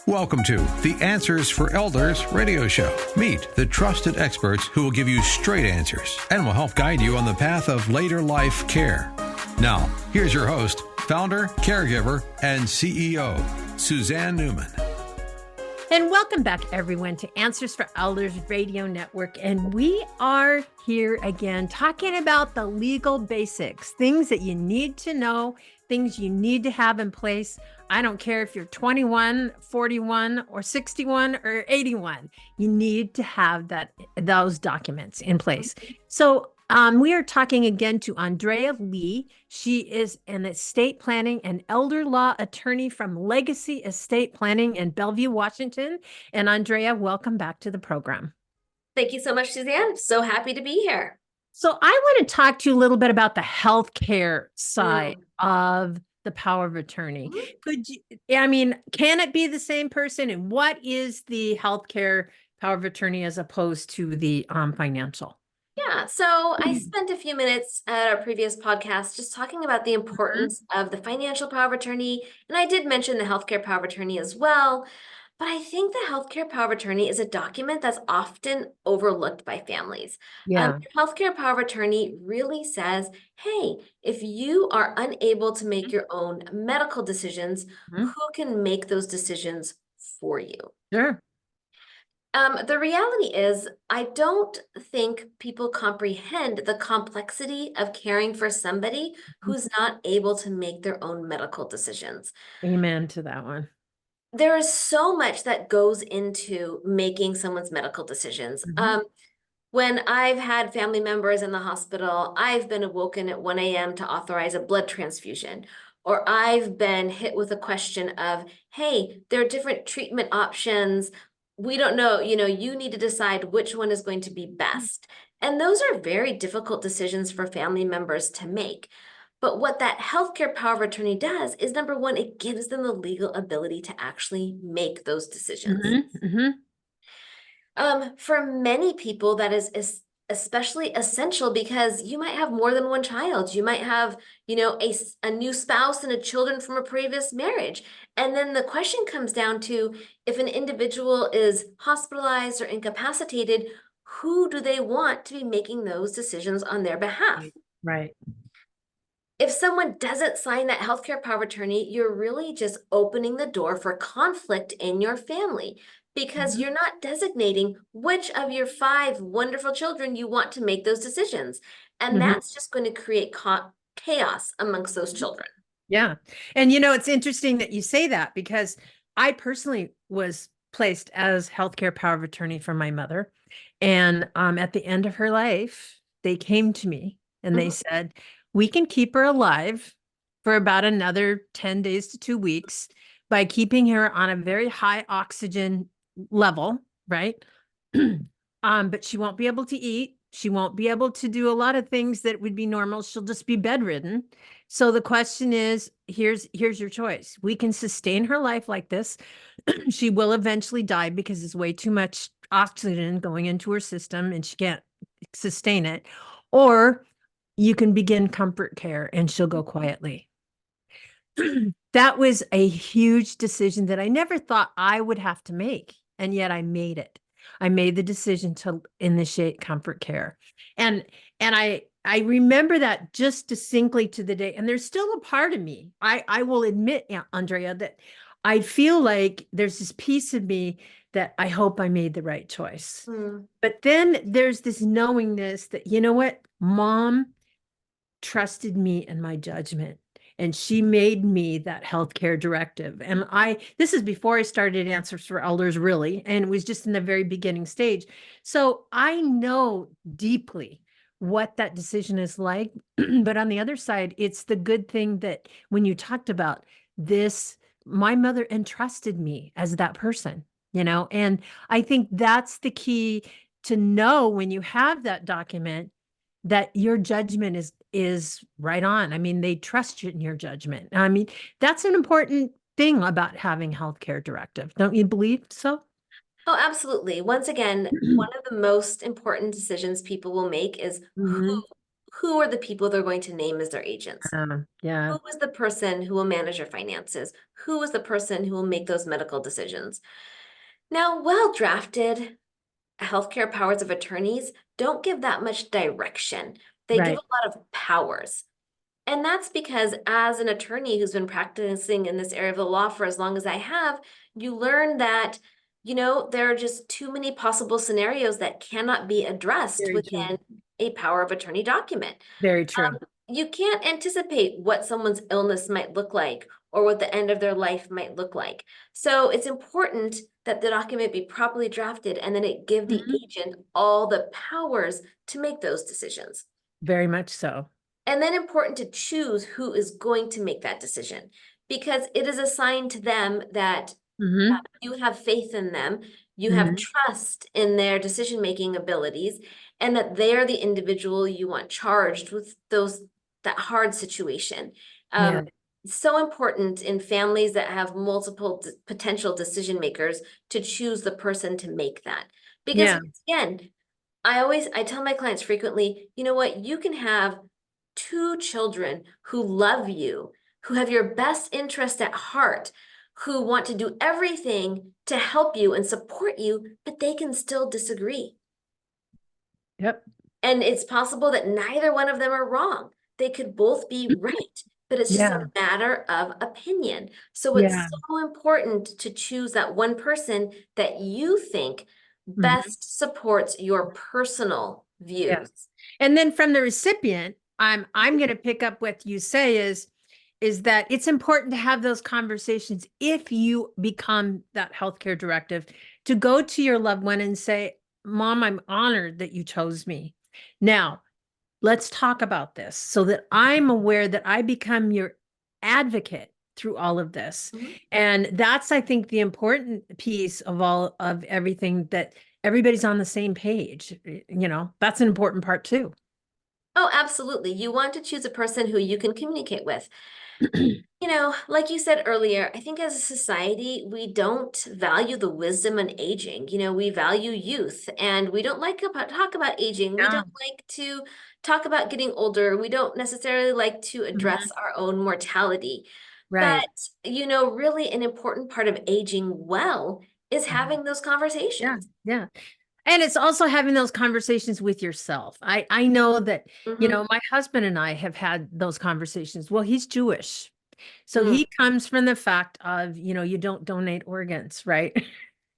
Welcome to the Answers for Elders radio show. Meet the trusted experts who will give you straight answers and will help guide you on the path of later life care. Now, here's your host, founder, caregiver, and CEO, Suzanne Newman. And welcome back, everyone, to Answers for Elders Radio Network. And we are here again talking about the legal basics, things that you need to know, things you need to have in place. I don't care if you're 21, 41, or 61, or 81. You need to have those documents in place. So we are talking again to Andrea Lee. She is an estate planning and elder law attorney from Legacy Estate Planning in Belleville, Washington. And Andrea, welcome back to the program. Thank you so much, Suzanne. So happy to be here. So I want to talk to you a little bit about the healthcare side of the power of attorney. Can it be the same person? And what is the healthcare power of attorney as opposed to the financial? Yeah, so I spent a few minutes at our previous podcast just talking about the importance of the financial power of attorney. And I did mention the healthcare power of attorney as well. But I think the healthcare power of attorney is a document that's often overlooked by families. Yeah. Healthcare power of attorney really says, hey, if you are unable to make your own medical decisions, who can make those decisions for you? Sure. The reality is, I don't think people comprehend the complexity of caring for somebody who's not able to make their own medical decisions. Amen to that one. There is so much that goes into making someone's medical decisions. When I've had family members in the hospital, I've been awoken at 1 a.m. to authorize a blood transfusion. Or I've been hit with a question of, hey, there are different treatment options. We don't know, you need to decide which one is going to be best. And those are very difficult decisions for family members to make. But what that healthcare power of attorney does is, number one, it gives them the legal ability to actually make those decisions. For many people, that is especially essential because you might have more than one child. You might have, a new spouse and children from a previous marriage. And then the question comes down to, if an individual is hospitalized or incapacitated, who do they want to be making those decisions on their behalf? Right. If someone doesn't sign that healthcare power of attorney, you're really just opening the door for conflict in your family because you're not designating which of your 5 wonderful children you want to make those decisions. And that's just going to create chaos amongst those children. Yeah. And, it's interesting that you say that because I personally was placed as healthcare power of attorney for my mother. And at the end of her life, they came to me and they said, we can keep her alive for about another 10 days to 2 weeks by keeping her on a very high oxygen level, right? But she won't be able to eat. She won't be able to do a lot of things that would be normal. She'll just be bedridden. So the question is, here's your choice. We can sustain her life like this. She will eventually die because there's way too much oxygen going into her system and she can't sustain it. Or you can begin comfort care and she'll go quietly. That was a huge decision that I never thought I would have to make. And yet I made it. I made the decision to initiate comfort care. And I remember that just distinctly to the day. And there's still a part of me, I will admit, Andrea, that I feel like there's this piece of me that I hope I made the right choice. But then there's this knowingness that, you know what, Mom trusted me and my judgment. And she made me that healthcare directive. And this is before I started Answers for Elders, really. And it was just in the very beginning stage. So I know deeply what that decision is like. But on the other side, it's the good thing that when you talked about this, my mother entrusted me as that person, and I think that's the key to know when you have that document that your judgment is right on. I mean, they trust you in your judgment. I mean, that's an important thing about having healthcare directive. Don't you believe so? Oh, absolutely. Once again, one of the most important decisions people will make is who are the people they're going to name as their agents? Yeah. Who is the person who will manage your finances? Who is the person who will make those medical decisions? Now, well-drafted healthcare powers of attorneys don't give that much direction. They give Right. a lot of powers. And that's because as an attorney who's been practicing in this area of the law for as long as I have, you learn that, there are just too many possible scenarios that cannot be addressed Very true. within a power of attorney document. Very true. You can't anticipate what someone's illness might look like or what the end of their life might look like. So it's important that the document be properly drafted and then it give the agent all the powers to make those decisions. Very much so. And then important to choose who is going to make that decision, because it is a sign to them that you have faith in them, you have trust in their decision-making abilities, and that they are the individual you want charged with that hard situation. Yeah. So important in families that have multiple potential decision makers to choose the person to make that. Because again, I tell my clients frequently, you know what, you can have 2 children who love you, who have your best interest at heart, who want to do everything to help you and support you, but they can still disagree. Yep. And it's possible that neither one of them are wrong. They could both be right, but it's just a matter of opinion. So it's so important to choose that one person that you think best supports your personal views. Yes. And then from the recipient, I'm going to pick up what you say is that it's important to have those conversations if you become that healthcare directive, to go to your loved one and say, Mom, I'm honored that you chose me. Now, let's talk about this so that I'm aware that I become your advocate through all of this. And that's, I think, the important piece of everything, that everybody's on the same page. That's an important part too. Oh, absolutely. You want to choose a person who you can communicate with. Like you said earlier, I think as a society, we don't value the wisdom in aging. We value youth, and we don't like to talk about aging. We don't like to talk about getting older. We don't necessarily like to address our own mortality. Right. But, really an important part of aging well is having those conversations. Yeah. And it's also having those conversations with yourself. I know that, my husband and I have had those conversations. Well, he's Jewish. So he comes from the fact of, you don't donate organs, right?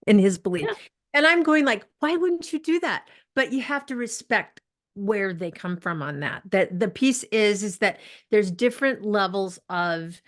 In his belief. Yeah. And I'm going like, why wouldn't you do that? But you have to respect where they come from on that. That the piece is that there's different levels of,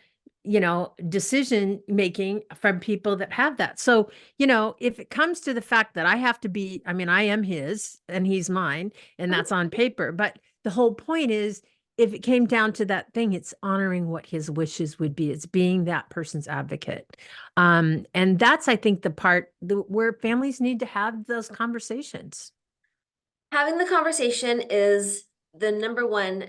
decision making from people that have that. So, if it comes to the fact that I have to be, I am his and he's mine, and that's on paper. But the whole point is, if it came down to that thing, it's honoring what his wishes would be. It's being that person's advocate. And that's, I think, the part where families need to have those conversations. Having the conversation is the number one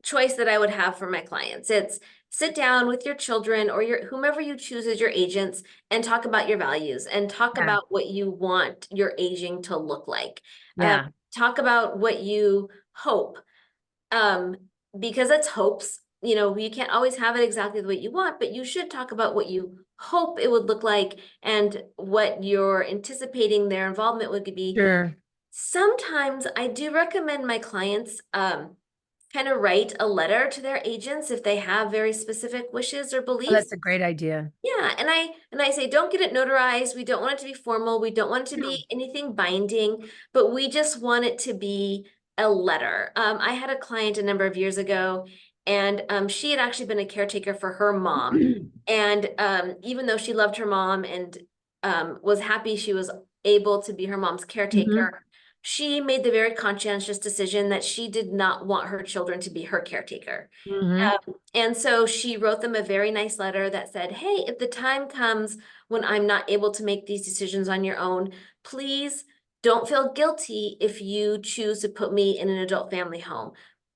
choice that I would have for my clients. It's sit down with your children or whomever you choose as your agents and talk about your values and talk about what you want your aging to look like. Talk about what you hope, because it's hopes. You can't always have it exactly the way you want, but you should talk about what you hope it would look like and what you're anticipating their involvement would be. Sure. Sometimes I do recommend my clients kind of write a letter to their agents if they have very specific wishes or beliefs. Oh, that's a great idea. Yeah, and I say, don't get it notarized. We don't want it to be formal. We don't want it to be anything binding, but we just want it to be a letter. I had a client a number of years ago, and she had actually been a caretaker for her mom. And even though she loved her mom and was happy she was able to be her mom's caretaker, she made the very conscientious decision that she did not want her children to be her caretaker. And so she wrote them a very nice letter that said, hey, if the time comes when I'm not able to make these decisions on your own, please don't feel guilty if you choose to put me in an adult family home.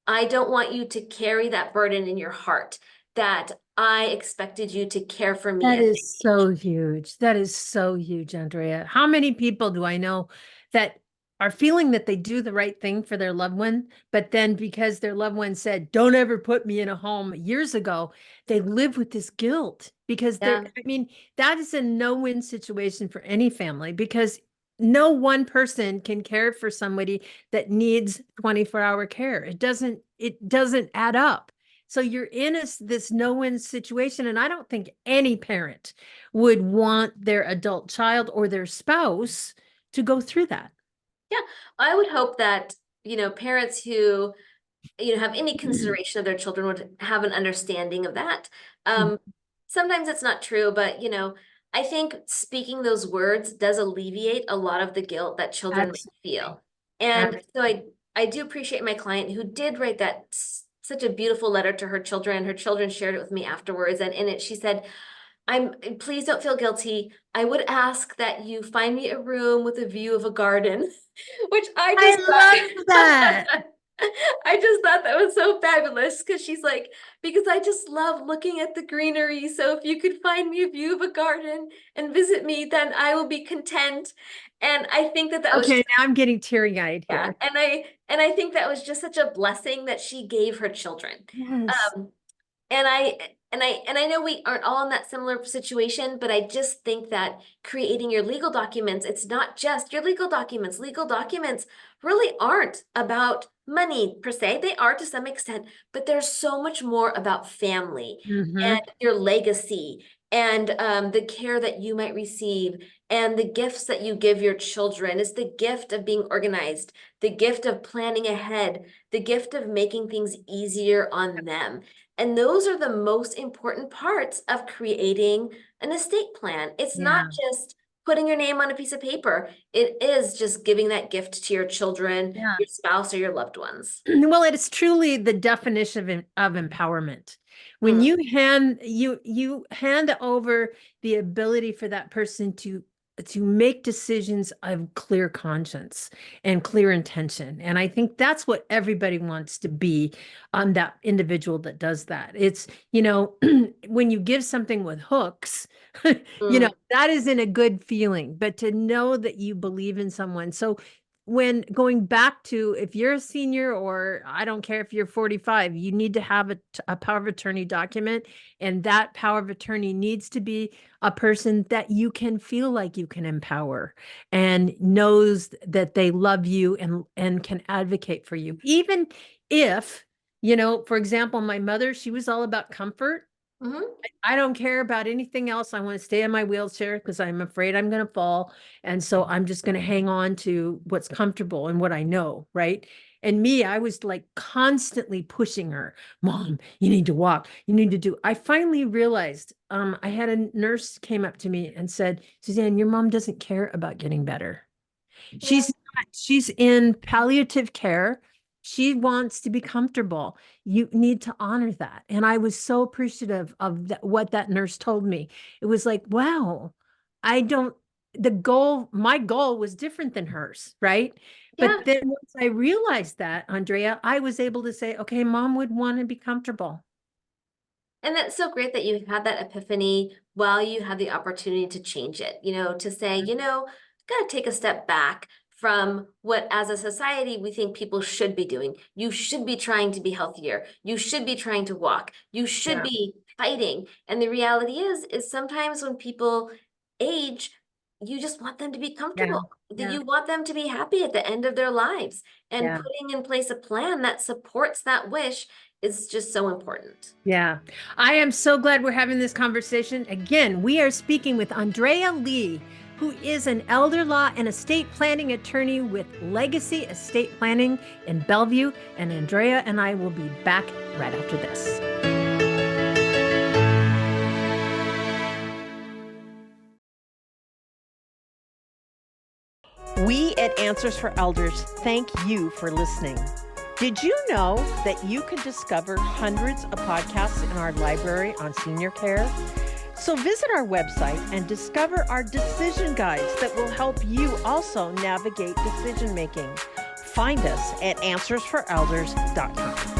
I don't want you to carry that burden in your heart that I expected you to care for me. That is so huge. That is so huge, Andrea. How many people do I know that are feeling that they do the right thing for their loved one, but then because their loved one said, don't ever put me in a home years ago, they live with this guilt because Yeah. I mean, that is a no-win situation for any family because no one person can care for somebody that needs 24-hour care. It doesn't add up. So you're in this no-win situation. And I don't think any parent would want their adult child or their spouse to go through that. Yeah, I would hope that, parents who, have any consideration of their children would have an understanding of that. Sometimes it's not true, but, I think speaking those words does alleviate a lot of the guilt that children may feel. And so I do appreciate my client who did write that such a beautiful letter to her children. Her children shared it with me afterwards. And in it, she said, please don't feel guilty. I would ask that you find me a room with a view of a garden, which I love that. I just thought that was so fabulous because she's like, because I just love looking at the greenery. So if you could find me a view of a garden and visit me, then I will be content. And I think that was okay. Now I'm getting teary-eyed here. And I think that was just such a blessing that she gave her children. Yes. And I know we aren't all in that similar situation, but I just think that creating your legal documents, it's not just your legal documents. Legal documents really aren't about money per se. They are to some extent, but there's so much more about family and your legacy and the care that you might receive and the gifts that you give your children. It's the gift of being organized, the gift of planning ahead, the gift of making things easier on them. And those are the most important parts of creating an estate plan. It's not just putting your name on a piece of paper. It is just giving that gift to your children, your spouse, or your loved ones. Well, it is truly the definition of empowerment. When you hand over the ability for that person to make decisions of clear conscience and clear intention. And I think that's what everybody wants to be on that individual that does that. It's, when you give something with hooks, that isn't a good feeling, but to know that you believe in someone. So when going back to, if you're a senior or I don't care if you're 45, you need to have a power of attorney document. And that power of attorney needs to be a person that you can feel like you can empower and knows that they love you and can advocate for you. Even if, for example, my mother, she was all about comfort. I don't care about anything else. I want to stay in my wheelchair because I'm afraid I'm going to fall. And so I'm just going to hang on to what's comfortable and what I know, right? And me, I was like constantly pushing her, Mom, you need to walk. You need to do. I finally realized I had a nurse came up to me and said, Suzanne, your mom doesn't care about getting better. She's in palliative care. She wants to be comfortable. You need to honor that. And I was so appreciative of what that nurse told me. It was like, wow, my goal was different than hers, right? Yeah. But then once I realized that, Andrea, I was able to say, okay, Mom would want to be comfortable. And that's so great that you had that epiphany while you had the opportunity to change it, to say, got to take a step back from what as a society we think people should be doing. You should be trying to be healthier. You should be trying to walk. You should be fighting. And the reality is sometimes when people age, you just want them to be comfortable. You want them to be happy at the end of their lives. And putting in place a plan that supports that wish is just so important. Yeah. I am so glad we're having this conversation. Again, we are speaking with Andrea Lee, who is an elder law and estate planning attorney with Legacy Estate Planning in Bellevue. And Andrea and I will be back right after this. We at Answers for Elders thank you for listening. Did you know that you can discover hundreds of podcasts in our library on senior care? So visit our website and discover our decision guides that will help you also navigate decision making. Find us at answersforelders.com.